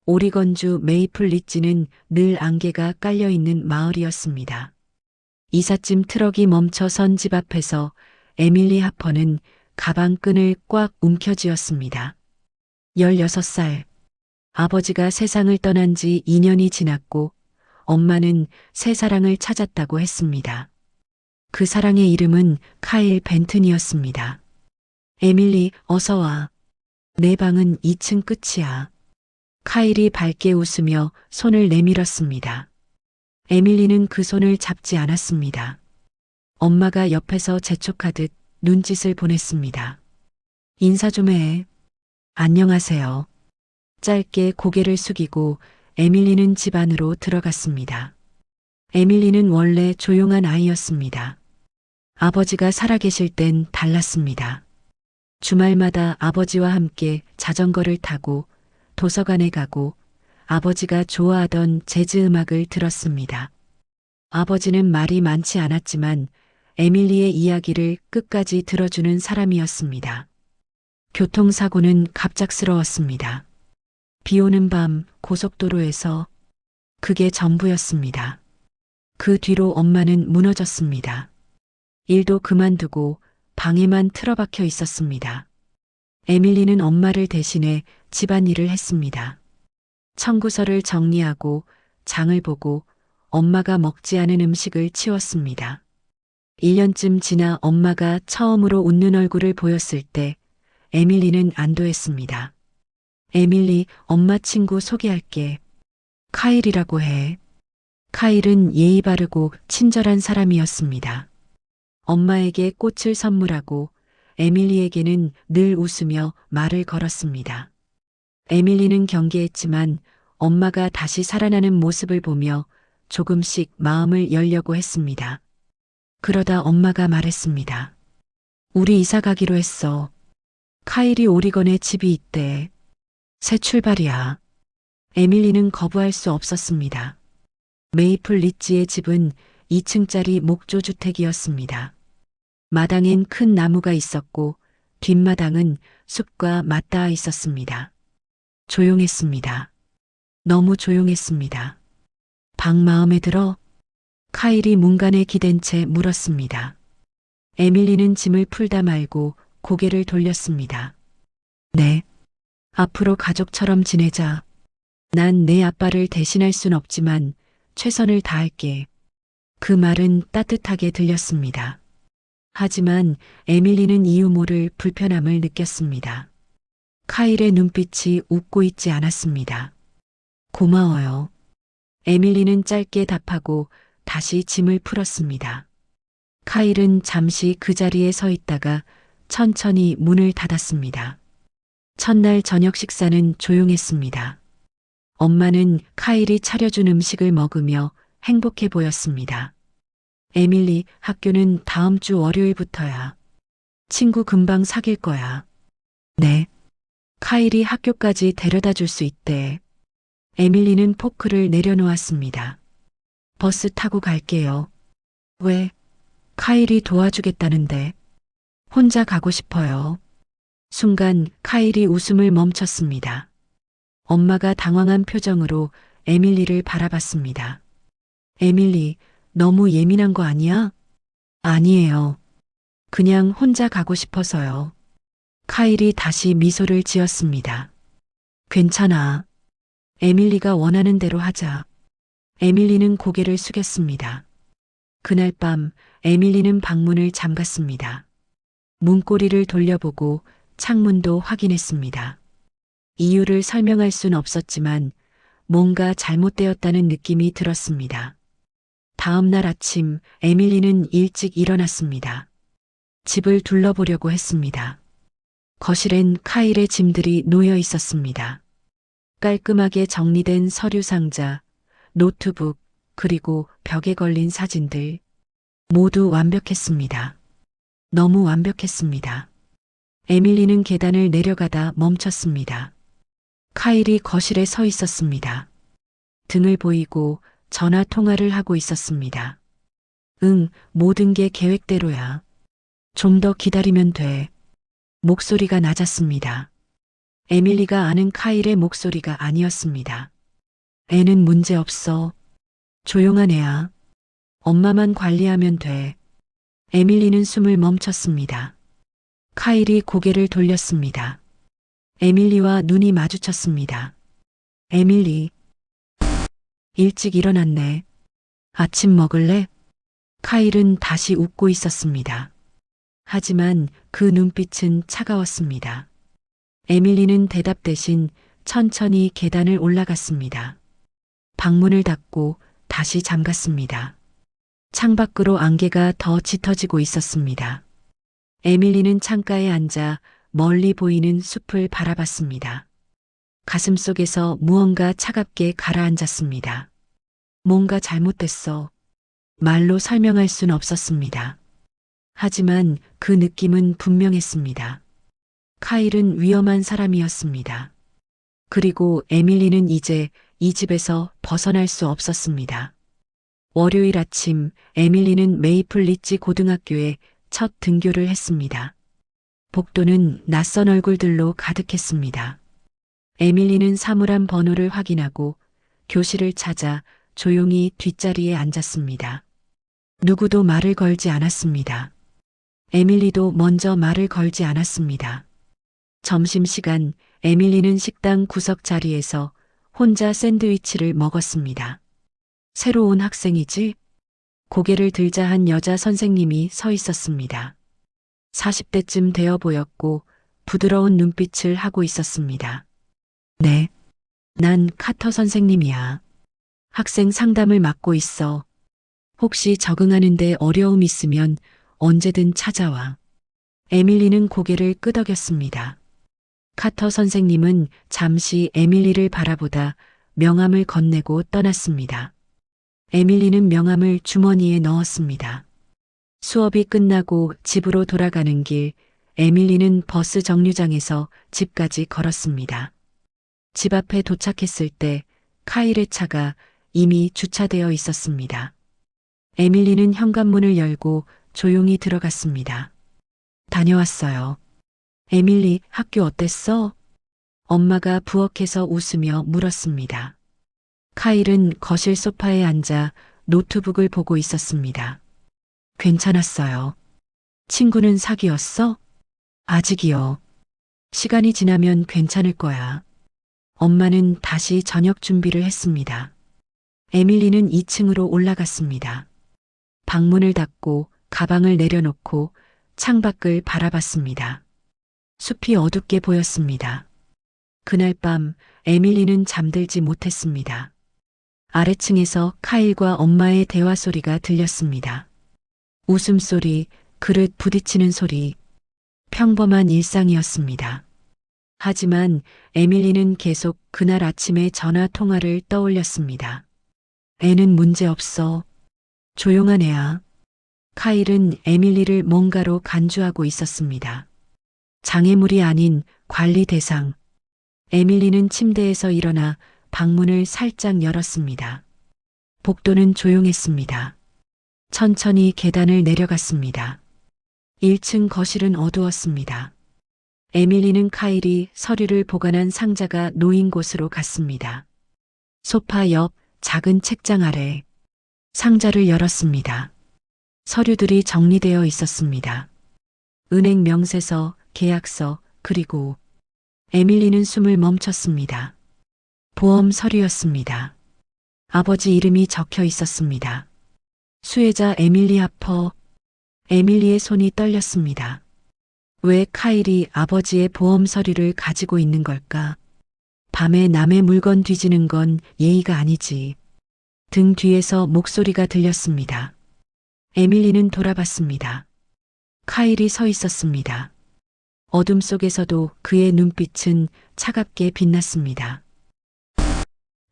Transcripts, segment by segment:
오리건주 메이플 리지는 늘 안개가 깔려있는 마을이었습니다. 이삿짐 트럭이 멈춰선 집 앞에서 에밀리 하퍼는 가방끈을 꽉 움켜쥐었습니다. 16살. 아버지가 세상을 떠난 지 2년이 지났고 엄마는 새 사랑을 찾았다고 했습니다. 그 사랑의 이름은 카일 벤튼이었습니다. 에밀리, 어서 와. 내 방은 2층 끝이야. 카일이 밝게 웃으며 손을 내밀었습니다. 에밀리는 그 손을 잡지 않았습니다. 엄마가 옆에서 재촉하듯 눈짓을 보냈습니다. 인사 좀 해. 안녕하세요. 짧게 고개를 숙이고 에밀리는 집 안으로 들어갔습니다. 에밀리는 원래 조용한 아이였습니다. 아버지가 살아계실 땐 달랐습니다. 주말마다 아버지와 함께 자전거를 타고 도서관에 가고 아버지가 좋아하던 재즈 음악을 들었습니다. 아버지는 말이 많지 않았지만 에밀리의 이야기를 끝까지 들어주는 사람이었습니다. 교통사고는 갑작스러웠습니다. 비 오는 밤 고속도로에서 그게 전부였습니다. 그 뒤로 엄마는 무너졌습니다. 일도 그만두고 방에만 틀어박혀 있었습니다. 에밀리는 엄마를 대신해 집안일을 했습니다. 청구서를 정리하고 장을 보고 엄마가 먹지 않은 음식을 치웠습니다. 1년쯤 지나 엄마가 처음으로 웃는 얼굴을 보였을 때 에밀리는 안도했습니다. 에밀리, 엄마 친구 소개할게. 카일이라고 해. 카일은 예의 바르고 친절한 사람이었습니다. 엄마에게 꽃을 선물하고 에밀리에게는 늘 웃으며 말을 걸었습니다. 에밀리는 경계했지만 엄마가 다시 살아나는 모습을 보며 조금씩 마음을 열려고 했습니다. 그러다 엄마가 말했습니다. 우리 이사 가기로 했어. 카일이 오리건에 집이 있대. 새 출발이야. 에밀리는 거부할 수 없었습니다. 메이플 리지의 집은 2층짜리 목조주택이었습니다. 마당엔 큰 나무가 있었고 뒷마당은 숲과 맞닿아 있었습니다. 조용했습니다. 너무 조용했습니다. 방 마음에 들어? 카일이 문간에 기댄 채 물었습니다. 에밀리는 짐을 풀다 말고 고개를 돌렸습니다. 네. 앞으로 가족처럼 지내자. 난 내 아빠를 대신할 순 없지만 최선을 다할게. 그 말은 따뜻하게 들렸습니다. 하지만 에밀리는 이유 모를 불편함을 느꼈습니다. 카일의 눈빛이 웃고 있지 않았습니다. 고마워요. 에밀리는 짧게 답하고 다시 짐을 풀었습니다. 카일은 잠시 그 자리에 서 있다가 천천히 문을 닫았습니다. 첫날 저녁 식사는 조용했습니다. 엄마는 카일이 차려준 음식을 먹으며 행복해 보였습니다. 에밀리, 학교는 다음 주 월요일부터야. 친구 금방 사귈 거야. 네. 카일이 학교까지 데려다 줄 수 있대. 에밀리는 포크를 내려놓았습니다. 버스 타고 갈게요. 왜? 카일이 도와주겠다는데. 혼자 가고 싶어요. 순간 카일이 웃음을 멈췄습니다. 엄마가 당황한 표정으로 에밀리를 바라봤습니다. 에밀리, 너무 예민한 거 아니야? 아니에요. 그냥 혼자 가고 싶어서요. 카일이 다시 미소를 지었습니다. 괜찮아. 에밀리가 원하는 대로 하자. 에밀리는 고개를 숙였습니다. 그날 밤 에밀리는 방문을 잠갔습니다. 문고리를 돌려보고 창문도 확인했습니다. 이유를 설명할 순 없었지만 뭔가 잘못되었다는 느낌이 들었습니다. 다음 날 아침 에밀리는 일찍 일어났습니다. 집을 둘러보려고 했습니다. 거실엔 카일의 짐들이 놓여 있었습니다. 깔끔하게 정리된 서류 상자, 노트북, 그리고 벽에 걸린 사진들. 모두 완벽했습니다. 너무 완벽했습니다. 에밀리는 계단을 내려가다 멈췄습니다. 카일이 거실에 서 있었습니다. 등을 보이고 전화 통화를 하고 있었습니다. 응, 모든 게 계획대로야. 좀 더 기다리면 돼. 목소리가 낮았습니다. 에밀리가 아는 카일의 목소리가 아니었습니다. 애는 문제 없어. 조용한 애야. 엄마만 관리하면 돼. 에밀리는 숨을 멈췄습니다. 카일이 고개를 돌렸습니다. 에밀리와 눈이 마주쳤습니다. 에밀리. 일찍 일어났네. 아침 먹을래? 카일은 다시 웃고 있었습니다. 하지만 그 눈빛은 차가웠습니다. 에밀리는 대답 대신 천천히 계단을 올라갔습니다. 방문을 닫고 다시 잠갔습니다. 창밖으로 안개가 더 짙어지고 있었습니다. 에밀리는 창가에 앉아 멀리 보이는 숲을 바라봤습니다. 가슴속에서 무언가 차갑게 가라앉았습니다. 뭔가 잘못됐어. 말로 설명할 순 없었습니다. 하지만 그 느낌은 분명했습니다. 카일은 위험한 사람이었습니다. 그리고 에밀리는 이제 이 집에서 벗어날 수 없었습니다. 월요일 아침 에밀리는 메이플 리지 고등학교에 첫 등교를 했습니다. 복도는 낯선 얼굴들로 가득했습니다. 에밀리는 사물함 번호를 확인하고 교실을 찾아 조용히 뒷자리에 앉았습니다. 누구도 말을 걸지 않았습니다. 에밀리도 먼저 말을 걸지 않았습니다. 점심시간 에밀리는 식당 구석 자리에서 혼자 샌드위치를 먹었습니다. 새로 온 학생이지? 고개를 들자 한 여자 선생님이 서 있었습니다. 40대쯤 되어 보였고 부드러운 눈빛을 하고 있었습니다. 네, 난 카터 선생님이야. 학생 상담을 맡고 있어. 혹시 적응하는데 어려움 있으면 언제든 찾아와. 에밀리는 고개를 끄덕였습니다. 카터 선생님은 잠시 에밀리를 바라보다 명함을 건네고 떠났습니다. 에밀리는 명함을 주머니에 넣었습니다. 수업이 끝나고 집으로 돌아가는 길, 에밀리는 버스 정류장에서 집까지 걸었습니다. 집 앞에 도착했을 때 카일의 차가 이미 주차되어 있었습니다. 에밀리는 현관문을 열고 조용히 들어갔습니다. 다녀왔어요. 에밀리, 학교 어땠어? 엄마가 부엌에서 웃으며 물었습니다. 카일은 거실 소파에 앉아 노트북을 보고 있었습니다. 괜찮았어요. 친구는 사귀었어? 아직이요. 시간이 지나면 괜찮을 거야. 엄마는 다시 저녁 준비를 했습니다. 에밀리는 2층으로 올라갔습니다. 방문을 닫고 가방을 내려놓고 창밖을 바라봤습니다. 숲이 어둡게 보였습니다. 그날 밤 에밀리는 잠들지 못했습니다. 아래층에서 카일과 엄마의 대화 소리가 들렸습니다. 웃음소리, 그릇 부딪히는 소리, 평범한 일상이었습니다. 하지만 에밀리는 계속 그날 아침의 전화 통화를 떠올렸습니다. 애는 문제 없어. 조용한 애야. 카일은 에밀리를 뭔가로 간주하고 있었습니다. 장애물이 아닌 관리 대상. 에밀리는 침대에서 일어나 방문을 살짝 열었습니다. 복도는 조용했습니다. 천천히 계단을 내려갔습니다. 1층 거실은 어두웠습니다. 에밀리는 카일이 서류를 보관한 상자가 놓인 곳으로 갔습니다. 소파 옆 작은 책장 아래 상자를 열었습니다. 서류들이 정리되어 있었습니다. 은행 명세서, 계약서, 그리고 에밀리는 숨을 멈췄습니다. 보험 서류였습니다. 아버지 이름이 적혀 있었습니다. 수혜자 에밀리 하퍼. 에밀리의 손이 떨렸습니다. 왜 카일이 아버지의 보험 서류를 가지고 있는 걸까? 밤에 남의 물건 뒤지는 건 예의가 아니지. 등 뒤에서 목소리가 들렸습니다. 에밀리는 돌아봤습니다. 카일이 서 있었습니다. 어둠 속에서도 그의 눈빛은 차갑게 빛났습니다.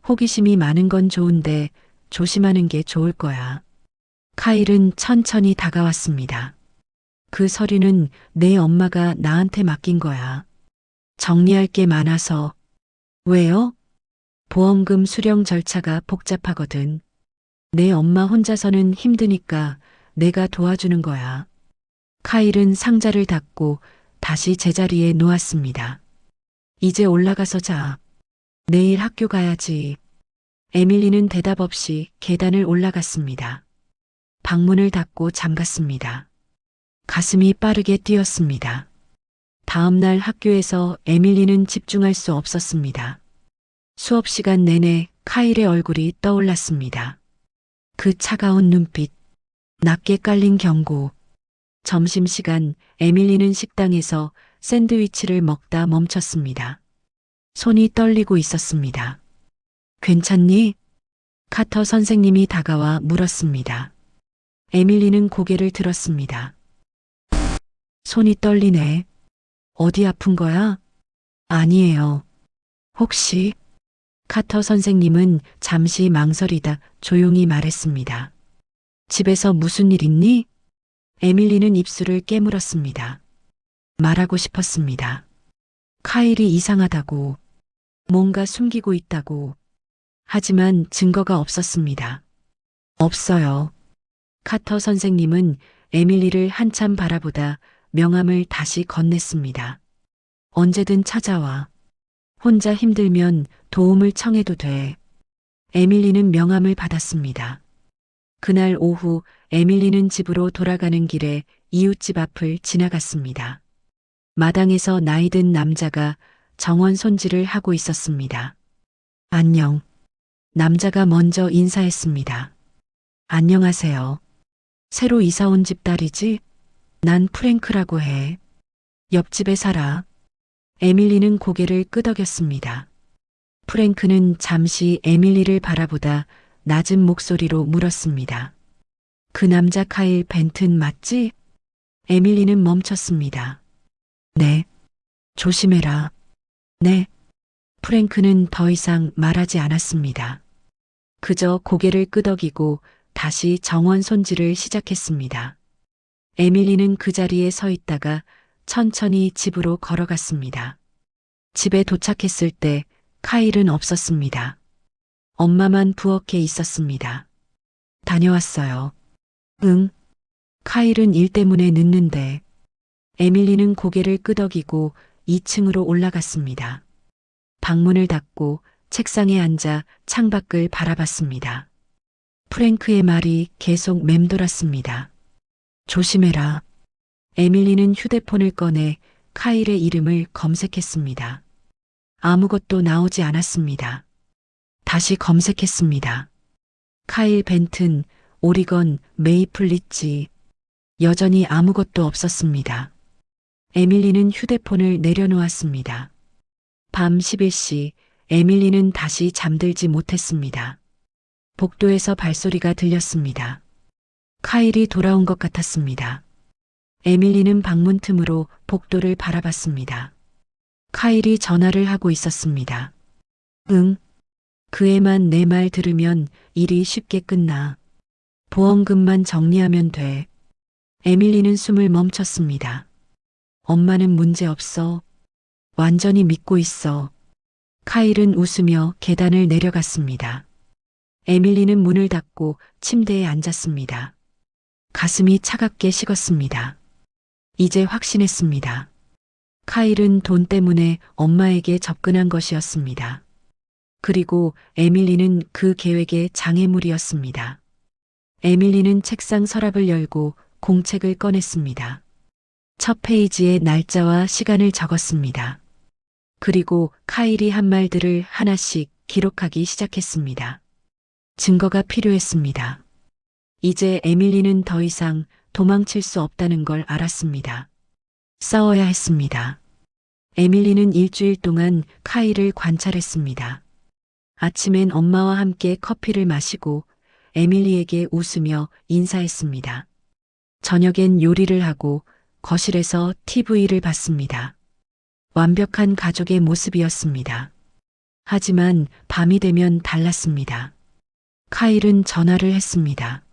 호기심이 많은 건 좋은데 조심하는 게 좋을 거야. 카일은 천천히 다가왔습니다. 그 서류는 내 엄마가 나한테 맡긴 거야. 정리할 게 많아서. 왜요? 보험금 수령 절차가 복잡하거든. 내 엄마 혼자서는 힘드니까 내가 도와주는 거야. 카일은 상자를 닫고 다시 제자리에 놓았습니다. 이제 올라가서 자. 내일 학교 가야지. 에밀리는 대답 없이 계단을 올라갔습니다. 방문을 닫고 잠갔습니다. 가슴이 빠르게 뛰었습니다. 다음 날 학교에서 에밀리는 집중할 수 없었습니다. 수업 시간 내내 카일의 얼굴이 떠올랐습니다. 그 차가운 눈빛, 낮게 깔린 경고. 점심시간 에밀리는 식당에서 샌드위치를 먹다 멈췄습니다. 손이 떨리고 있었습니다. 괜찮니? 카터 선생님이 다가와 물었습니다. 에밀리는 고개를 들었습니다. 손이 떨리네. 어디 아픈 거야? 아니에요. 혹시? 카터 선생님은 잠시 망설이다 조용히 말했습니다. 집에서 무슨 일 있니? 에밀리는 입술을 깨물었습니다. 말하고 싶었습니다. 카일이 이상하다고, 뭔가 숨기고 있다고. 하지만 증거가 없었습니다. 없어요. 카터 선생님은 에밀리를 한참 바라보다 명함을 다시 건넸습니다. 언제든 찾아와. 혼자 힘들면 도움을 청해도 돼. 에밀리는 명함을 받았습니다. 그날 오후 에밀리는 집으로 돌아가는 길에 이웃집 앞을 지나갔습니다. 마당에서 나이든 남자가 정원 손질을 하고 있었습니다. 안녕. 남자가 먼저 인사했습니다. 안녕하세요. 새로 이사 온 집 딸이지? 난 프랭크라고 해. 옆집에 살아. 에밀리는 고개를 끄덕였습니다. 프랭크는 잠시 에밀리를 바라보다 낮은 목소리로 물었습니다. 그 남자 카일 벤튼 맞지? 에밀리는 멈췄습니다. 네. 조심해라. 네. 프랭크는 더 이상 말하지 않았습니다. 그저 고개를 끄덕이고 다시 정원 손질을 시작했습니다. 에밀리는 그 자리에 서 있다가 천천히 집으로 걸어갔습니다. 집에 도착했을 때 카일은 없었습니다. 엄마만 부엌에 있었습니다. 다녀왔어요. 응. 카일은 일 때문에 늦는데. 에밀리는 고개를 끄덕이고 2층으로 올라갔습니다. 방문을 닫고 책상에 앉아 창밖을 바라봤습니다. 프랭크의 말이 계속 맴돌았습니다. 조심해라. 에밀리는 휴대폰을 꺼내 카일의 이름을 검색했습니다. 아무것도 나오지 않았습니다. 다시 검색했습니다. 카일 벤튼, 오리건, 메이플 리지. 여전히 아무것도 없었습니다. 에밀리는 휴대폰을 내려놓았습니다. 밤 11시 에밀리는 다시 잠들지 못했습니다. 복도에서 발소리가 들렸습니다. 카일이 돌아온 것 같았습니다. 에밀리는 방문 틈으로 복도를 바라봤습니다. 카일이 전화를 하고 있었습니다. 응. 그애만 내 말 들으면 일이 쉽게 끝나. 보험금만 정리하면 돼. 에밀리는 숨을 멈췄습니다. 엄마는 문제 없어. 완전히 믿고 있어. 카일은 웃으며 계단을 내려갔습니다. 에밀리는 문을 닫고 침대에 앉았습니다. 가슴이 차갑게 식었습니다. 이제 확신했습니다. 카일은 돈 때문에 엄마에게 접근한 것이었습니다. 그리고 에밀리는 그 계획의 장애물이었습니다. 에밀리는 책상 서랍을 열고 공책을 꺼냈습니다. 첫 페이지에 날짜와 시간을 적었습니다. 그리고 카일이 한 말들을 하나씩 기록하기 시작했습니다. 증거가 필요했습니다. 이제 에밀리는 더 이상 도망칠 수 없다는 걸 알았습니다. 싸워야 했습니다. 에밀리는 일주일 동안 카일을 관찰했습니다. 아침엔 엄마와 함께 커피를 마시고 에밀리에게 웃으며 인사했습니다. 저녁엔 요리를 하고 거실에서 TV를 봤습니다. 완벽한 가족의 모습이었습니다. 하지만 밤이 되면 달랐습니다. 카일은 전화를 했습니다.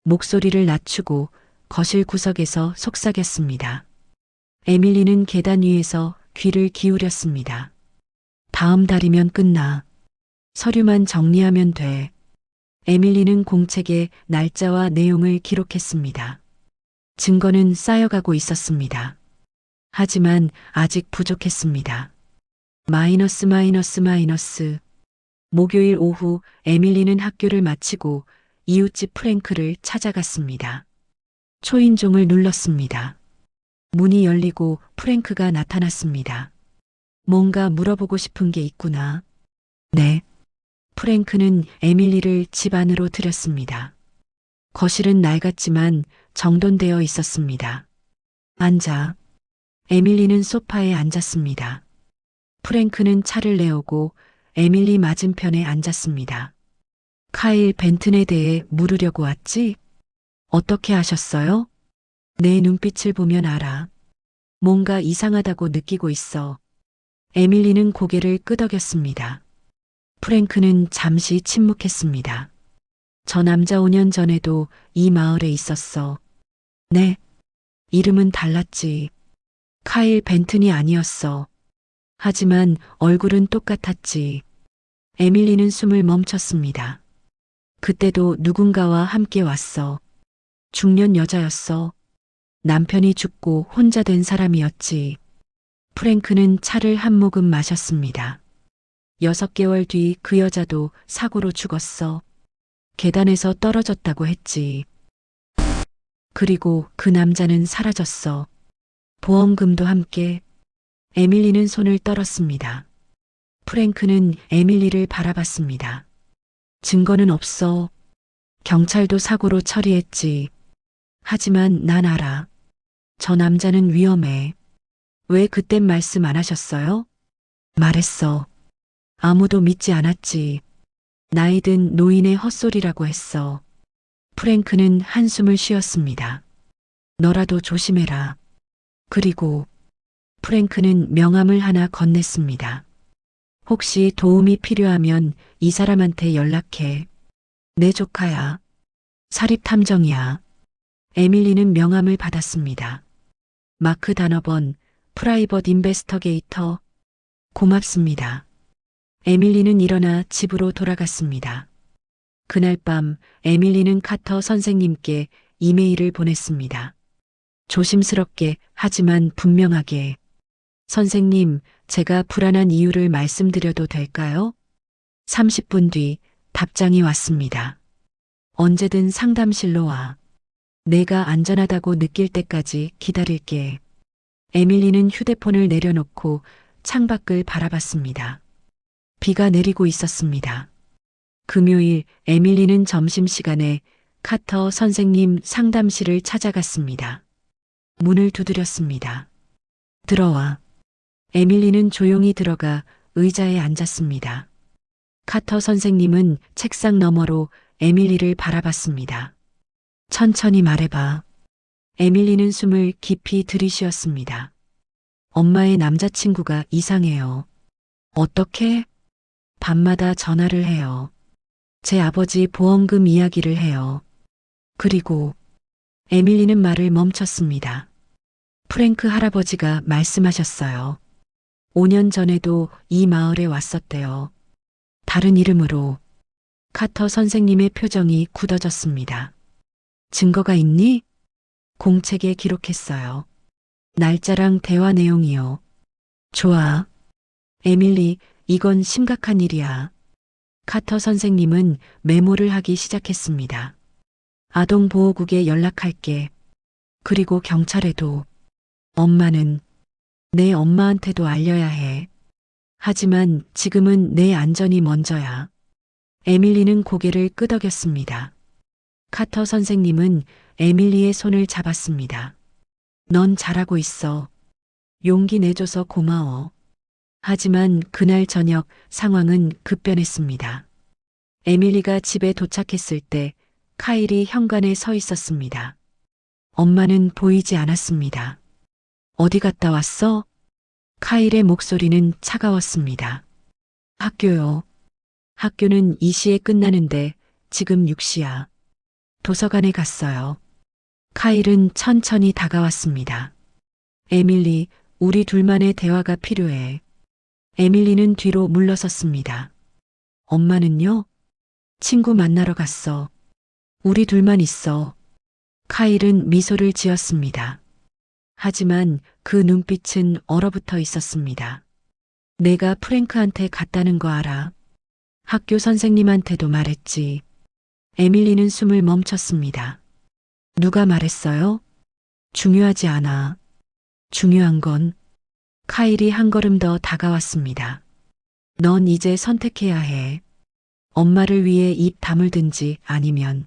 목소리를 낮추고 거실 구석에서 속삭였습니다. 에밀리는 계단 위에서 귀를 기울였습니다. 다음 달이면 끝나. 서류만 정리하면 돼. 에밀리는 공책에 날짜와 내용을 기록했습니다. 증거는 쌓여가고 있었습니다. 하지만 아직 부족했습니다. 마이너스 마이너스 마이너스. 목요일 오후 에밀리는 학교를 마치고 이웃집 프랭크를 찾아갔습니다. 초인종을 눌렀습니다. 문이 열리고 프랭크가 나타났습니다. 뭔가 물어보고 싶은 게 있구나. 네. 프랭크는 에밀리를 집 안으로 들였습니다. 거실은 낡았지만 정돈되어 있었습니다. 앉아. 에밀리는 소파에 앉았습니다. 프랭크는 차를 내오고 에밀리 맞은편에 앉았습니다. 카일 벤튼에 대해 물으려고 왔지? 어떻게 아셨어요? 내 눈빛을 보면 알아. 뭔가 이상하다고 느끼고 있어. 에밀리는 고개를 끄덕였습니다. 프랭크는 잠시 침묵했습니다. 저 남자 5년 전에도 이 마을에 있었어. 네. 이름은 달랐지. 카일 벤튼이 아니었어. 하지만 얼굴은 똑같았지. 에밀리는 숨을 멈췄습니다. 그때도 누군가와 함께 왔어. 중년 여자였어. 남편이 죽고 혼자 된 사람이었지. 프랭크는 차를 한 모금 마셨습니다. 6개월 뒤 그 여자도 사고로 죽었어. 계단에서 떨어졌다고 했지. 그리고 그 남자는 사라졌어. 보험금도 함께. 에밀리는 손을 떨었습니다. 프랭크는 에밀리를 바라봤습니다. 증거는 없어. 경찰도 사고로 처리했지. 하지만 난 알아. 저 남자는 위험해. 왜 그땐 말씀 안 하셨어요? 말했어. 아무도 믿지 않았지. 나이든 노인의 헛소리라고 했어. 프랭크는 한숨을 쉬었습니다. 너라도 조심해라. 그리고 프랭크는 명함을 하나 건넸습니다. 혹시 도움이 필요하면 이 사람한테 연락해. 내 조카야. 사립탐정이야. 에밀리는 명함을 받았습니다. 마크 다너번, 프라이벗 인베스터게이터. 고맙습니다. 에밀리는 일어나 집으로 돌아갔습니다. 그날 밤 에밀리는 카터 선생님께 이메일을 보냈습니다. 조심스럽게 하지만 분명하게. 선생님, 제가 불안한 이유를 말씀드려도 될까요? 30분 뒤 답장이 왔습니다. 언제든 상담실로 와. 내가 안전하다고 느낄 때까지 기다릴게. 에밀리는 휴대폰을 내려놓고 창밖을 바라봤습니다. 비가 내리고 있었습니다. 금요일 에밀리는 점심시간에 카터 선생님 상담실을 찾아갔습니다. 문을 두드렸습니다. 들어와. 에밀리는 조용히 들어가 의자에 앉았습니다. 카터 선생님은 책상 너머로 에밀리를 바라봤습니다. 천천히 말해봐. 에밀리는 숨을 깊이 들이쉬었습니다. 엄마의 남자친구가 이상해요. 어떻게? 밤마다 전화를 해요. 제 아버지 보험금 이야기를 해요. 그리고 에밀리는 말을 멈췄습니다. 프랭크 할아버지가 말씀하셨어요. 5년 전에도 이 마을에 왔었대요. 다른 이름으로. 카터 선생님의 표정이 굳어졌습니다. 증거가 있니? 공책에 기록했어요. 날짜랑 대화 내용이요. 좋아. 에밀리, 이건 심각한 일이야. 카터 선생님은 메모를 하기 시작했습니다. 아동보호국에 연락할게. 그리고 경찰에도. 엄마는 내 엄마한테도 알려야 해. 하지만 지금은 내 안전이 먼저야. 에밀리는 고개를 끄덕였습니다. 카터 선생님은 에밀리의 손을 잡았습니다. 넌 잘하고 있어. 용기 내줘서 고마워. 하지만 그날 저녁 상황은 급변했습니다. 에밀리가 집에 도착했을 때 카일이 현관에 서 있었습니다. 엄마는 보이지 않았습니다. 어디 갔다 왔어? 카일의 목소리는 차가웠습니다. 학교요. 학교는 2시에 끝나는데 지금 6시야. 도서관에 갔어요. 카일은 천천히 다가왔습니다. 에밀리, 우리 둘만의 대화가 필요해. 에밀리는 뒤로 물러섰습니다. 엄마는요? 친구 만나러 갔어. 우리 둘만 있어. 카일은 미소를 지었습니다. 하지만 그 눈빛은 얼어붙어 있었습니다. 내가 프랭크한테 갔다는 거 알아. 학교 선생님한테도 말했지. 에밀리는 숨을 멈췄습니다. 누가 말했어요? 중요하지 않아. 중요한 건 카일이 한 걸음 더 다가왔습니다. 넌 이제 선택해야 해. 엄마를 위해 입 다물든지 아니면.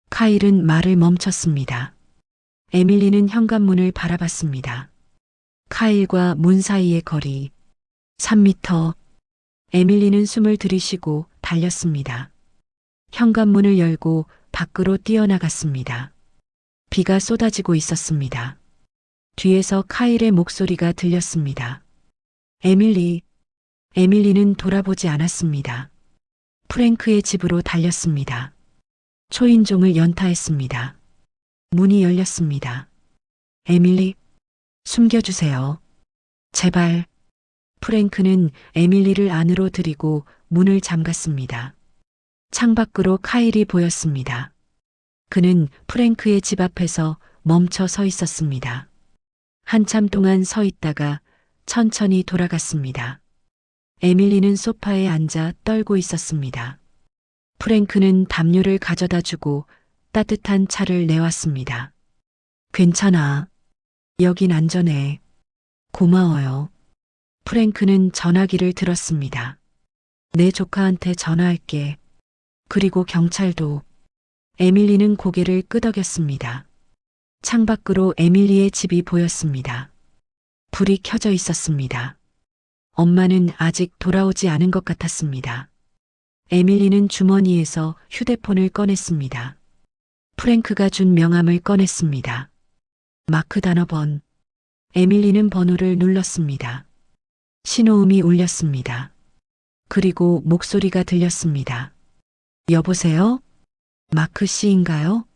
카일은 말을 멈췄습니다. 에밀리는 현관문을 바라봤습니다. 카일과 문 사이의 거리 3미터. 에밀리는 숨을 들이쉬고 달렸습니다. 현관문을 열고 밖으로 뛰어나갔습니다. 비가 쏟아지고 있었습니다. 뒤에서 카일의 목소리가 들렸습니다. 에밀리. 에밀리는 돌아보지 않았습니다. 프랭크의 집으로 달렸습니다. 초인종을 연타했습니다. 문이 열렸습니다. 에밀리, 숨겨주세요. 제발. 프랭크는 에밀리를 안으로 들이고 문을 잠갔습니다. 창밖으로 카일이 보였습니다. 그는 프랭크의 집 앞에서 멈춰 서 있었습니다. 한참 동안 서 있다가 천천히 돌아갔습니다. 에밀리는 소파에 앉아 떨고 있었습니다. 프랭크는 담요를 가져다 주고 따뜻한 차를 내왔습니다. 괜찮아. 여긴 안전해. 고마워요. 프랭크는 전화기를 들었습니다. 내 조카한테 전화할게. 그리고 경찰도. 에밀리는 고개를 끄덕였습니다. 창밖으로 에밀리의 집이 보였습니다. 불이 켜져 있었습니다. 엄마는 아직 돌아오지 않은 것 같았습니다. 에밀리는 주머니에서 휴대폰을 꺼냈습니다. 프랭크가 준 명함을 꺼냈습니다. 마크 단어번. 에밀리는 번호를 눌렀습니다. 신호음이 울렸습니다. 그리고 목소리가 들렸습니다. 여보세요? 마크 씨인가요?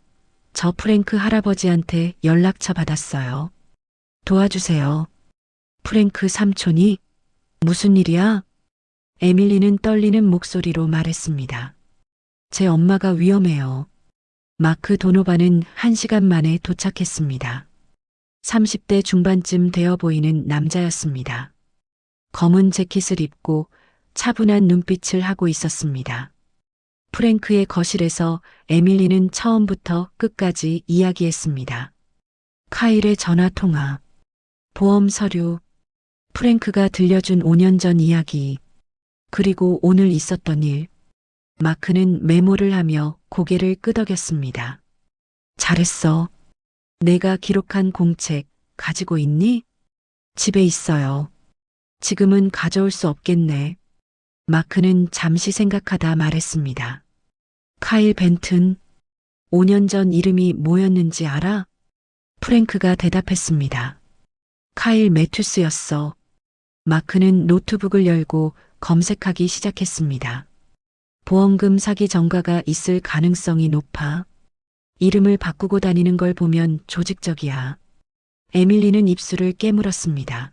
저 프랭크 할아버지한테 연락처 받았어요. 도와주세요. 프랭크 삼촌이? 무슨 일이야? 에밀리는 떨리는 목소리로 말했습니다. 제 엄마가 위험해요. 마크 도노반은 1시간 만에 도착했습니다. 30대 중반쯤 되어 보이는 남자였습니다. 검은 재킷을 입고 차분한 눈빛을 하고 있었습니다. 프랭크의 거실에서 에밀리는 처음부터 끝까지 이야기했습니다. 카일의 전화 통화, 보험 서류, 프랭크가 들려준 5년 전 이야기, 그리고 오늘 있었던 일. 마크는 메모를 하며 고개를 끄덕였습니다. 잘했어. 내가 기록한 공책 가지고 있니? 집에 있어요. 지금은 가져올 수 없겠네. 마크는 잠시 생각하다 말했습니다. 카일 벤튼, 5년 전 이름이 뭐였는지 알아? 프랭크가 대답했습니다. 카일 매튜스였어. 마크는 노트북을 열고 검색하기 시작했습니다. 보험금 사기 전과가 있을 가능성이 높아. 이름을 바꾸고 다니는 걸 보면 조직적이야. 에밀리는 입술을 깨물었습니다.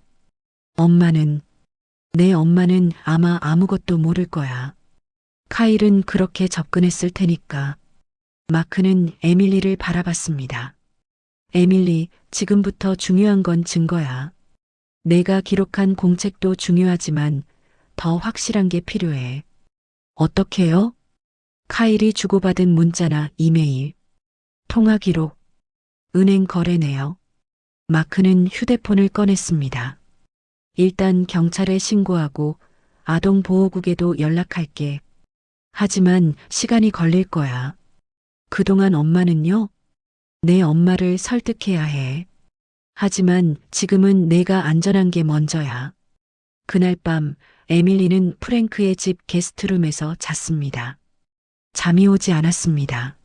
내 엄마는 아마 아무것도 모를 거야. 카일은 그렇게 접근했을 테니까. 마크는 에밀리를 바라봤습니다. 에밀리, 지금부터 중요한 건 증거야. 내가 기록한 공책도 중요하지만 더 확실한 게 필요해. 어떻게요? 카일이 주고받은 문자나 이메일, 통화 기록, 은행 거래 내역. 마크는 휴대폰을 꺼냈습니다. 일단 경찰에 신고하고 아동보호국에도 연락할게. 하지만 시간이 걸릴 거야. 그동안 엄마는요? 내 엄마를 설득해야 해. 하지만 지금은 내가 안전한 게 먼저야. 그날 밤 에밀리는 프랭크의 집 게스트룸에서 잤습니다. 잠이 오지 않았습니다.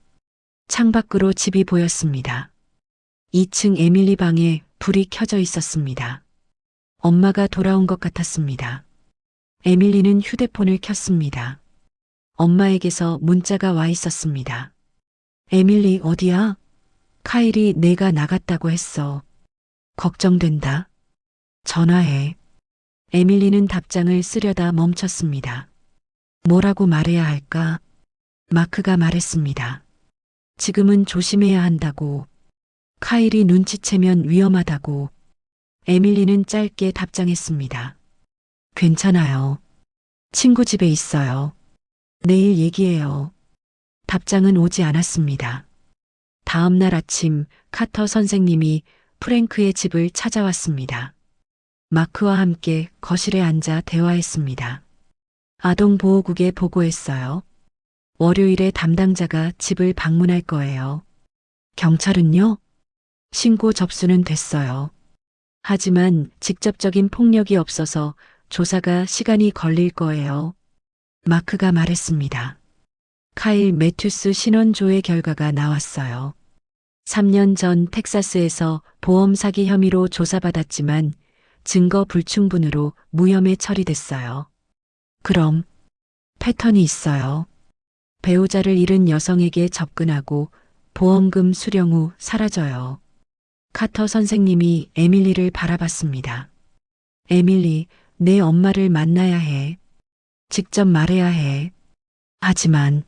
창밖으로 집이 보였습니다. 2층 에밀리 방에 불이 켜져 있었습니다. 엄마가 돌아온 것 같았습니다. 에밀리는 휴대폰을 켰습니다. 엄마에게서 문자가 와 있었습니다. 에밀리 어디야? 카일이 내가 나갔다고 했어. 걱정된다. 전화해. 에밀리는 답장을 쓰려다 멈췄습니다. 뭐라고 말해야 할까? 마크가 말했습니다. 지금은 조심해야 한다고. 카일이 눈치채면 위험하다고. 에밀리는 짧게 답장했습니다. 괜찮아요. 친구 집에 있어요. 내일 얘기해요. 답장은 오지 않았습니다. 다음 날 아침 카터 선생님이 프랭크의 집을 찾아왔습니다. 마크와 함께 거실에 앉아 대화했습니다. 아동보호국에 보고했어요. 월요일에 담당자가 집을 방문할 거예요. 경찰은요? 신고 접수는 됐어요. 하지만 직접적인 폭력이 없어서 조사가 시간이 걸릴 거예요. 마크가 말했습니다. 카일 매튜스 신원 조회 결과가 나왔어요. 3년 전 텍사스에서 보험 사기 혐의로 조사받았지만 증거 불충분으로 무혐의 처리됐어요. 그럼 패턴이 있어요. 배우자를 잃은 여성에게 접근하고 보험금 수령 후 사라져요. 카터 선생님이 에밀리를 바라봤습니다. 에밀리, 내 엄마를 만나야 해. 직접 말해야 해. 하지만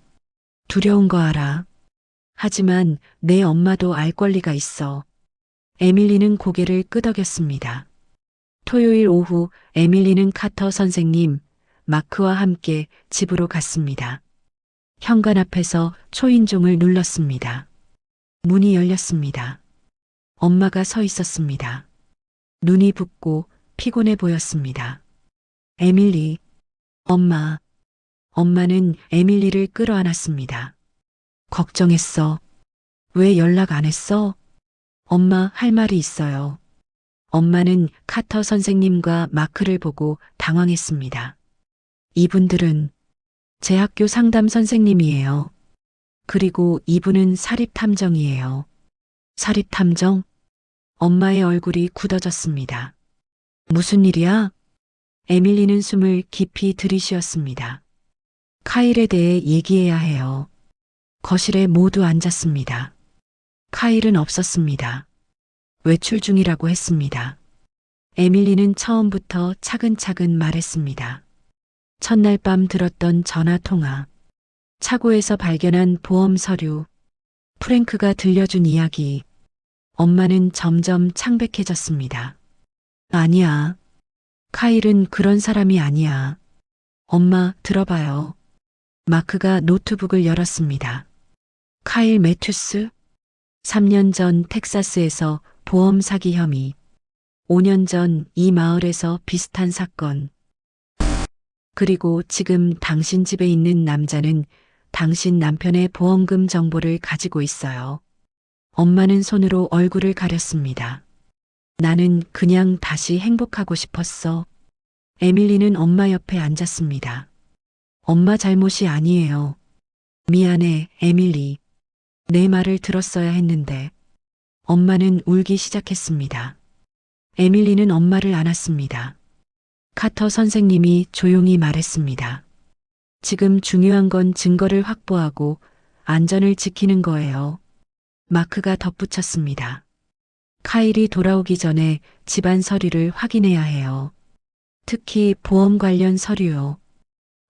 두려운 거 알아. 하지만 내 엄마도 알 권리가 있어. 에밀리는 고개를 끄덕였습니다. 토요일 오후 에밀리는 카터 선생님, 마크와 함께 집으로 갔습니다. 현관 앞에서 초인종을 눌렀습니다. 문이 열렸습니다. 엄마가 서 있었습니다. 눈이 붓고 피곤해 보였습니다. 에밀리, 엄마. 엄마는 에밀리를 끌어안았습니다. 걱정했어. 왜 연락 안 했어? 엄마 할 말이 있어요. 엄마는 카터 선생님과 마크를 보고 당황했습니다. 이분들은 제 학교 상담 선생님이에요. 그리고 이분은 사립탐정이에요. 사립탐정? 엄마의 얼굴이 굳어졌습니다. 무슨 일이야? 에밀리는 숨을 깊이 들이쉬었습니다. 카일에 대해 얘기해야 해요. 거실에 모두 앉았습니다. 카일은 없었습니다. 외출 중이라고 했습니다. 에밀리는 처음부터 차근차근 말했습니다. 첫날 밤 들었던 전화 통화, 차고에서 발견한 보험 서류, 프랭크가 들려준 이야기. 엄마는 점점 창백해졌습니다. 아니야. 카일은 그런 사람이 아니야. 엄마, 들어봐요. 마크가 노트북을 열었습니다. 카일 매튜스? 3년 전 텍사스에서 보험 사기 혐의. 5년 전 이 마을에서 비슷한 사건. 그리고 지금 당신 집에 있는 남자는 당신 남편의 보험금 정보를 가지고 있어요. 엄마는 손으로 얼굴을 가렸습니다. 나는 그냥 다시 행복하고 싶었어. 에밀리는 엄마 옆에 앉았습니다. 엄마 잘못이 아니에요. 미안해, 에밀리. 내 말을 들었어야 했는데. 엄마는 울기 시작했습니다. 에밀리는 엄마를 안았습니다. 카터 선생님이 조용히 말했습니다. 지금 중요한 건 증거를 확보하고 안전을 지키는 거예요. 마크가 덧붙였습니다. 카일이 돌아오기 전에 집안 서류를 확인해야 해요. 특히 보험 관련 서류요.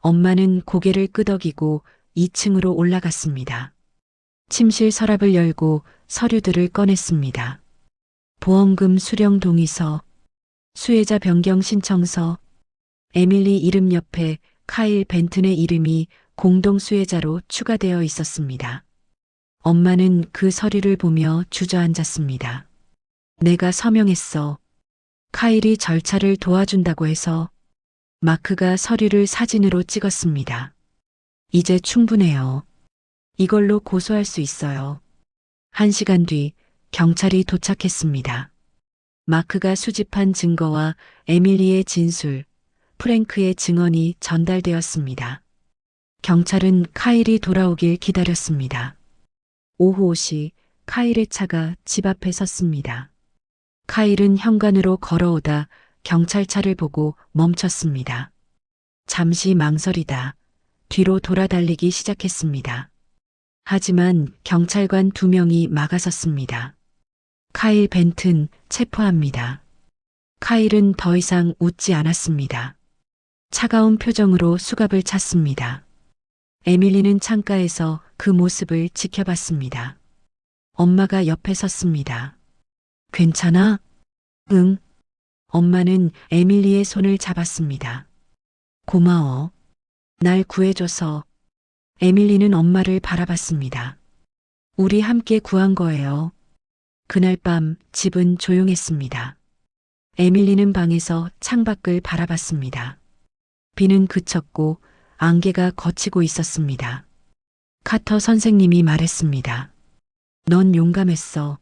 엄마는 고개를 끄덕이고 2층으로 올라갔습니다. 침실 서랍을 열고 서류들을 꺼냈습니다. 보험금 수령 동의서, 수혜자 변경 신청서, 에밀리 이름 옆에 카일 벤튼의 이름이 공동 수혜자로 추가되어 있었습니다. 엄마는 그 서류를 보며 주저앉았습니다. 내가 서명했어. 카일이 절차를 도와준다고 해서. 마크가 서류를 사진으로 찍었습니다. 이제 충분해요. 이걸로 고소할 수 있어요. 1시간 뒤 경찰이 도착했습니다. 마크가 수집한 증거와 에밀리의 진술, 프랭크의 증언이 전달되었습니다. 경찰은 카일이 돌아오길 기다렸습니다. 오후 5시 카일의 차가 집 앞에 섰습니다. 카일은 현관으로 걸어오다 경찰차를 보고 멈췄습니다. 잠시 망설이다 뒤로 돌아달리기 시작했습니다. 하지만 경찰관 2명이 막아섰습니다. 카일 벤튼 체포합니다. 카일은 더 이상 웃지 않았습니다. 차가운 표정으로 수갑을 찼습니다. 에밀리는 창가에서 그 모습을 지켜봤습니다. 엄마가 옆에 섰습니다. 괜찮아? 응. 엄마는 에밀리의 손을 잡았습니다. 고마워. 날 구해줘서. 에밀리는 엄마를 바라봤습니다. 우리 함께 구한 거예요. 그날 밤 집은 조용했습니다. 에밀리는 방에서 창밖을 바라봤습니다. 비는 그쳤고 안개가 걷히고 있었습니다. 카터 선생님이 말했습니다. 넌 용감했어.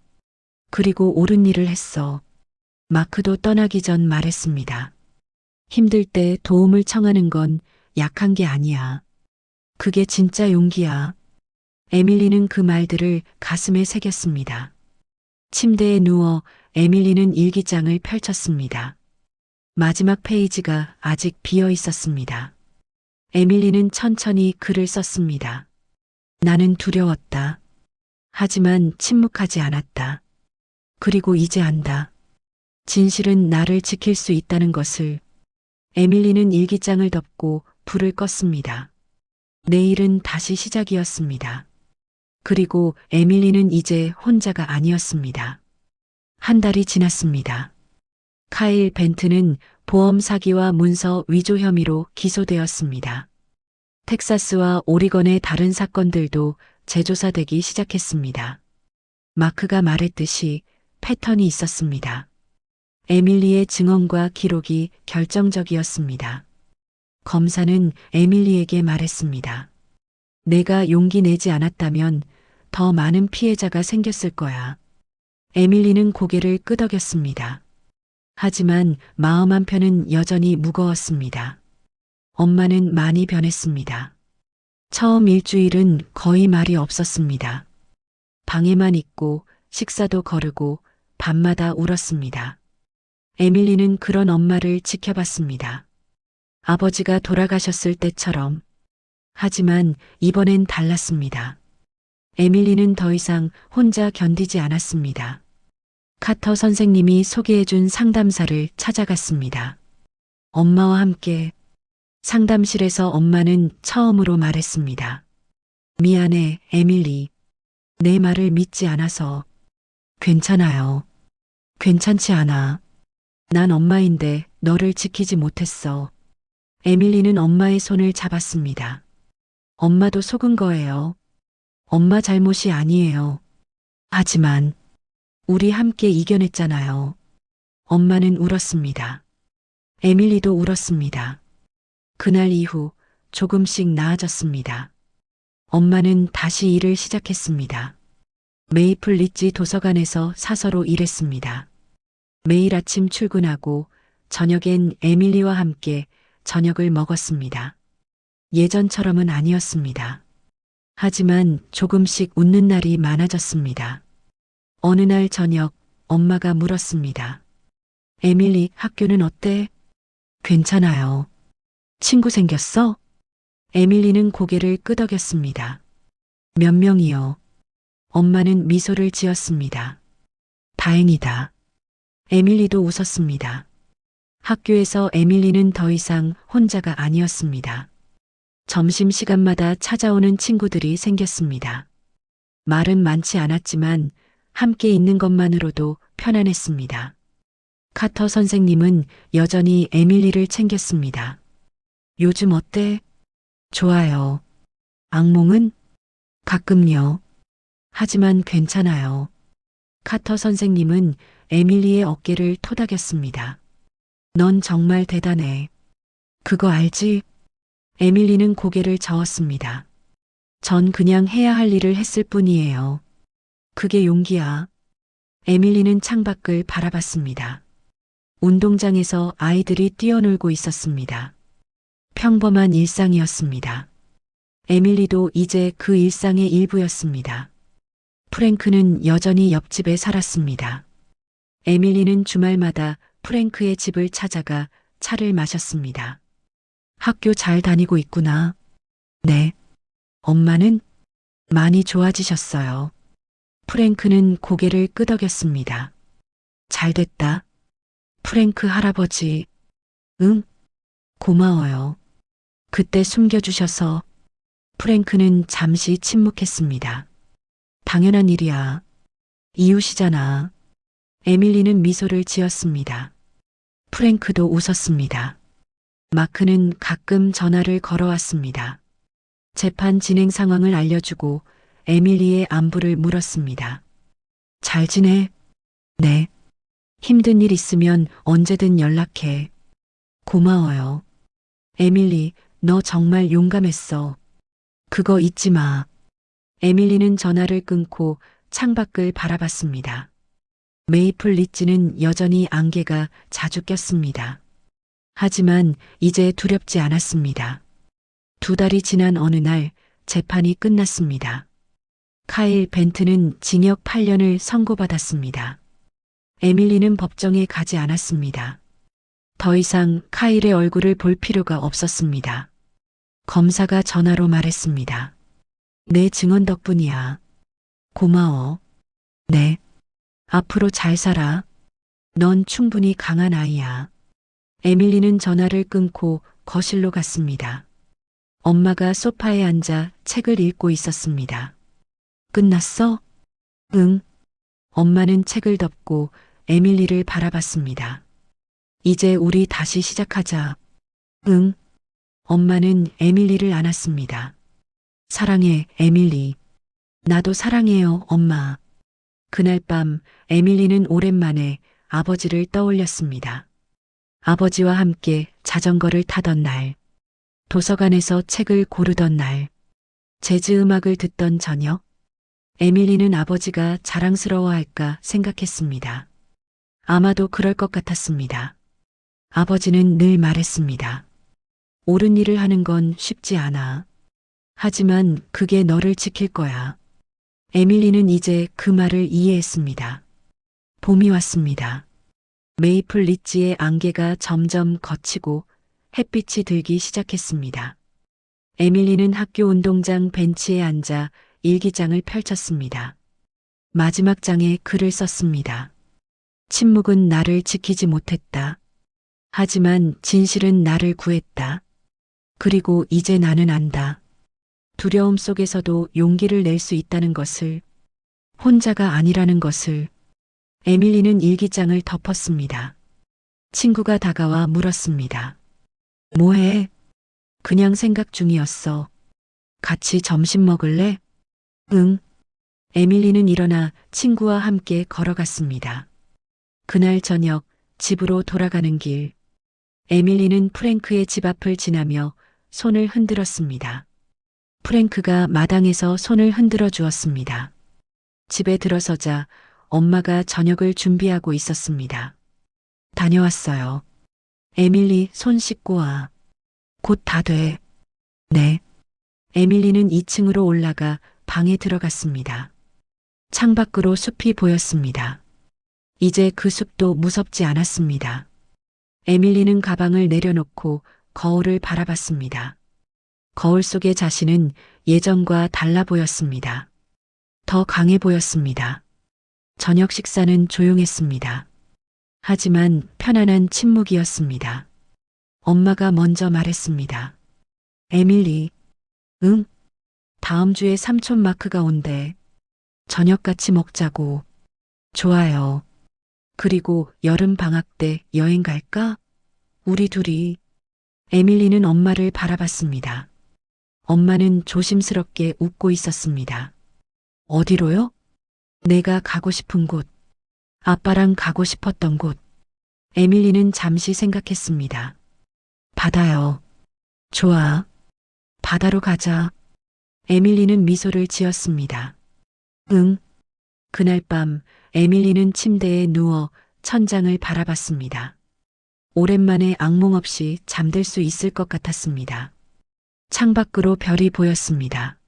그리고 옳은 일을 했어. 마크도 떠나기 전 말했습니다. 힘들 때 도움을 청하는 건 약한 게 아니야. 그게 진짜 용기야. 에밀리는 그 말들을 가슴에 새겼습니다. 침대에 누워 에밀리는 일기장을 펼쳤습니다. 마지막 페이지가 아직 비어 있었습니다. 에밀리는 천천히 글을 썼습니다. 나는 두려웠다. 하지만 침묵하지 않았다. 그리고 이제 안다. 진실은 나를 지킬 수 있다는 것을. 에밀리는 일기장을 덮고 불을 껐습니다. 내일은 다시 시작이었습니다. 그리고 에밀리는 이제 혼자가 아니었습니다. 한 달이 지났습니다. 카일 벤트는 보험 사기와 문서 위조 혐의로 기소되었습니다. 텍사스와 오리건의 다른 사건들도 재조사되기 시작했습니다. 마크가 말했듯이 패턴이 있었습니다. 에밀리의 증언과 기록이 결정적이었습니다. 검사는 에밀리에게 말했습니다. 내가 용기 내지 않았다면 더 많은 피해자가 생겼을 거야. 에밀리는 고개를 끄덕였습니다. 하지만 마음 한편은 여전히 무거웠습니다. 엄마는 많이 변했습니다. 처음 일주일은 거의 말이 없었습니다. 방에만 있고 식사도 거르고 밤마다 울었습니다. 에밀리는 그런 엄마를 지켜봤습니다. 아버지가 돌아가셨을 때처럼. 하지만 이번엔 달랐습니다. 에밀리는 더 이상 혼자 견디지 않았습니다. 카터 선생님이 소개해준 상담사를 찾아갔습니다. 엄마와 함께. 상담실에서 엄마는 처음으로 말했습니다. 미안해, 에밀리. 내 말을 믿지 않아서. 괜찮아요. 괜찮지 않아. 난 엄마인데 너를 지키지 못했어. 에밀리는 엄마의 손을 잡았습니다. 엄마도 속은 거예요. 엄마 잘못이 아니에요. 하지만 우리 함께 이겨냈잖아요. 엄마는 울었습니다. 에밀리도 울었습니다. 그날 이후 조금씩 나아졌습니다. 엄마는 다시 일을 시작했습니다. 메이플 리지 도서관에서 사서로 일했습니다. 매일 아침 출근하고 저녁엔 에밀리와 함께 저녁을 먹었습니다. 예전처럼은 아니었습니다. 하지만 조금씩 웃는 날이 많아졌습니다. 어느 날 저녁 엄마가 물었습니다. 에밀리, 학교는 어때? 괜찮아요. 친구 생겼어? 에밀리는 고개를 끄덕였습니다. 몇 명이요? 엄마는 미소를 지었습니다. 다행이다. 에밀리도 웃었습니다. 학교에서 에밀리는 더 이상 혼자가 아니었습니다. 점심시간마다 찾아오는 친구들이 생겼습니다. 말은 많지 않았지만 함께 있는 것만으로도 편안했습니다. 카터 선생님은 여전히 에밀리를 챙겼습니다. 요즘 어때? 좋아요. 악몽은? 가끔요. 하지만 괜찮아요. 카터 선생님은 에밀리의 어깨를 토닥였습니다. 넌 정말 대단해. 그거 알지? 에밀리는 고개를 저었습니다. 전 그냥 해야 할 일을 했을 뿐이에요. 그게 용기야. 에밀리는 창밖을 바라봤습니다. 운동장에서 아이들이 뛰어놀고 있었습니다. 평범한 일상이었습니다. 에밀리도 이제 그 일상의 일부였습니다. 프랭크는 여전히 옆집에 살았습니다. 에밀리는 주말마다 프랭크의 집을 찾아가 차를 마셨습니다. 학교 잘 다니고 있구나. 네. 엄마는 많이 좋아지셨어요. 프랭크는 고개를 끄덕였습니다. 잘 됐다. 프랭크 할아버지. 응? 고마워요. 그때 숨겨주셔서. 프랭크는 잠시 침묵했습니다. 당연한 일이야. 이웃이잖아. 에밀리는 미소를 지었습니다. 프랭크도 웃었습니다. 마크는 가끔 전화를 걸어왔습니다. 재판 진행 상황을 알려주고 에밀리의 안부를 물었습니다. 잘 지내? 네. 힘든 일 있으면 언제든 연락해. 고마워요. 에밀리, 너 정말 용감했어. 그거 잊지 마. 에밀리는 전화를 끊고 창밖을 바라봤습니다. 메이플 리지는 여전히 안개가 자주 꼈습니다. 하지만 이제 두렵지 않았습니다. 2달이 지난 어느 날 재판이 끝났습니다. 카일 벤트는 징역 8년을 선고받았습니다. 에밀리는 법정에 가지 않았습니다. 더 이상 카일의 얼굴을 볼 필요가 없었습니다. 검사가 전화로 말했습니다. 내 증언 덕분이야. 고마워. 네. 앞으로 잘 살아. 넌 충분히 강한 아이야. 에밀리는 전화를 끊고 거실로 갔습니다. 엄마가 소파에 앉아 책을 읽고 있었습니다. 끝났어? 응. 엄마는 책을 덮고 에밀리를 바라봤습니다. 이제 우리 다시 시작하자. 응. 엄마는 에밀리를 안았습니다. 사랑해, 에밀리. 나도 사랑해요, 엄마. 그날 밤 에밀리는 오랜만에 아버지를 떠올렸습니다. 아버지와 함께 자전거를 타던 날, 도서관에서 책을 고르던 날, 재즈 음악을 듣던 저녁, 에밀리는 아버지가 자랑스러워할까 생각했습니다. 아마도 그럴 것 같았습니다. 아버지는 늘 말했습니다. 옳은 일을 하는 건 쉽지 않아. 하지만 그게 너를 지킬 거야. 에밀리는 이제 그 말을 이해했습니다. 봄이 왔습니다. 메이플 리지의 안개가 점점 걷히고 햇빛이 들기 시작했습니다. 에밀리는 학교 운동장 벤치에 앉아 일기장을 펼쳤습니다. 마지막 장에 글을 썼습니다. 침묵은 나를 지키지 못했다. 하지만 진실은 나를 구했다. 그리고 이제 나는 안다. 두려움 속에서도 용기를 낼 수 있다는 것을, 혼자가 아니라는 것을. 에밀리는 일기장을 덮었습니다. 친구가 다가와 물었습니다. 뭐해? 그냥 생각 중이었어. 같이 점심 먹을래? 응. 에밀리는 일어나 친구와 함께 걸어갔습니다. 그날 저녁 집으로 돌아가는 길, 에밀리는 프랭크의 집 앞을 지나며 손을 흔들었습니다. 프랭크가 마당에서 손을 흔들어 주었습니다. 집에 들어서자 엄마가 저녁을 준비하고 있었습니다. 다녀왔어요. 에밀리, 손 씻고 와. 곧 다 돼. 네. 에밀리는 2층으로 올라가 방에 들어갔습니다. 창밖으로 숲이 보였습니다. 이제 그 숲도 무섭지 않았습니다. 에밀리는 가방을 내려놓고 거울을 바라봤습니다. 거울 속의 자신은 예전과 달라 보였습니다. 더 강해 보였습니다. 저녁 식사는 조용했습니다. 하지만 편안한 침묵이었습니다. 엄마가 먼저 말했습니다. 에밀리, 응? 다음 주에 삼촌 마크가 온대. 저녁 같이 먹자고. 좋아요. 그리고 여름 방학 때 여행 갈까? 우리 둘이. 에밀리는 엄마를 바라봤습니다. 엄마는 조심스럽게 웃고 있었습니다. 어디로요? 내가 가고 싶은 곳. 아빠랑 가고 싶었던 곳. 에밀리는 잠시 생각했습니다. 바다요. 좋아. 바다로 가자. 에밀리는 미소를 지었습니다. 응. 그날 밤 에밀리는 침대에 누워 천장을 바라봤습니다. 오랜만에 악몽 없이 잠들 수 있을 것 같았습니다. 창밖으로 별이 보였습니다.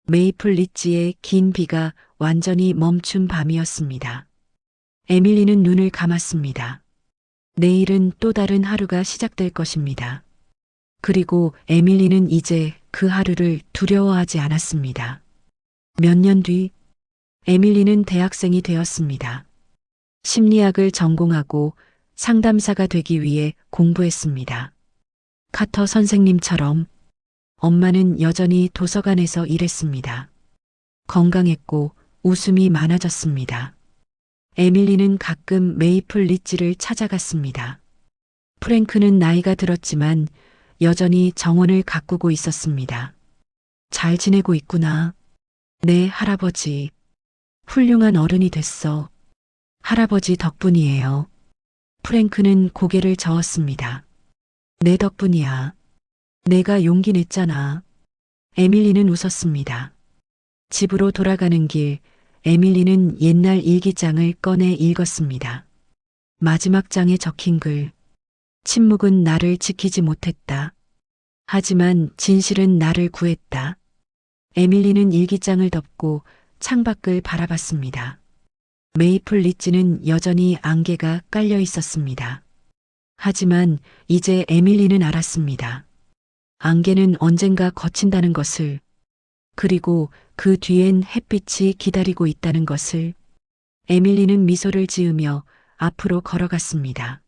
메이플 리지의 긴 비가 완전히 멈춘 밤이었습니다. 에밀리는 눈을 감았습니다. 내일은 또 다른 하루가 시작될 것입니다. 그리고 에밀리는 이제 그 하루를 두려워하지 않았습니다. 몇 년 뒤, 에밀리는 대학생이 되었습니다. 심리학을 전공하고 상담사가 되기 위해 공부했습니다. 카터 선생님처럼 엄마는 여전히 도서관에서 일했습니다. 건강했고 웃음이 많아졌습니다. 에밀리는 가끔 메이플 리지를 찾아갔습니다. 프랭크는 나이가 들었지만 여전히 정원을 가꾸고 있었습니다. 잘 지내고 있구나. 네, 할아버지. 훌륭한 어른이 됐어. 할아버지 덕분이에요. 프랭크는 고개를 저었습니다. 내 덕분이야. 내가 용기 냈잖아. 에밀리는 웃었습니다. 집으로 돌아가는 길, 에밀리는 옛날 일기장을 꺼내 읽었습니다. 마지막 장에 적힌 글. 침묵은 나를 지키지 못했다. 하지만 진실은 나를 구했다. 에밀리는 일기장을 덮고 창밖을 바라봤습니다. 메이플 리지는 여전히 안개가 깔려 있었습니다. 하지만 이제 에밀리는 알았습니다. 안개는 언젠가 거친다는 것을, 그리고 그 뒤엔 햇빛이 기다리고 있다는 것을. 에밀리는 미소를 지으며 앞으로 걸어갔습니다.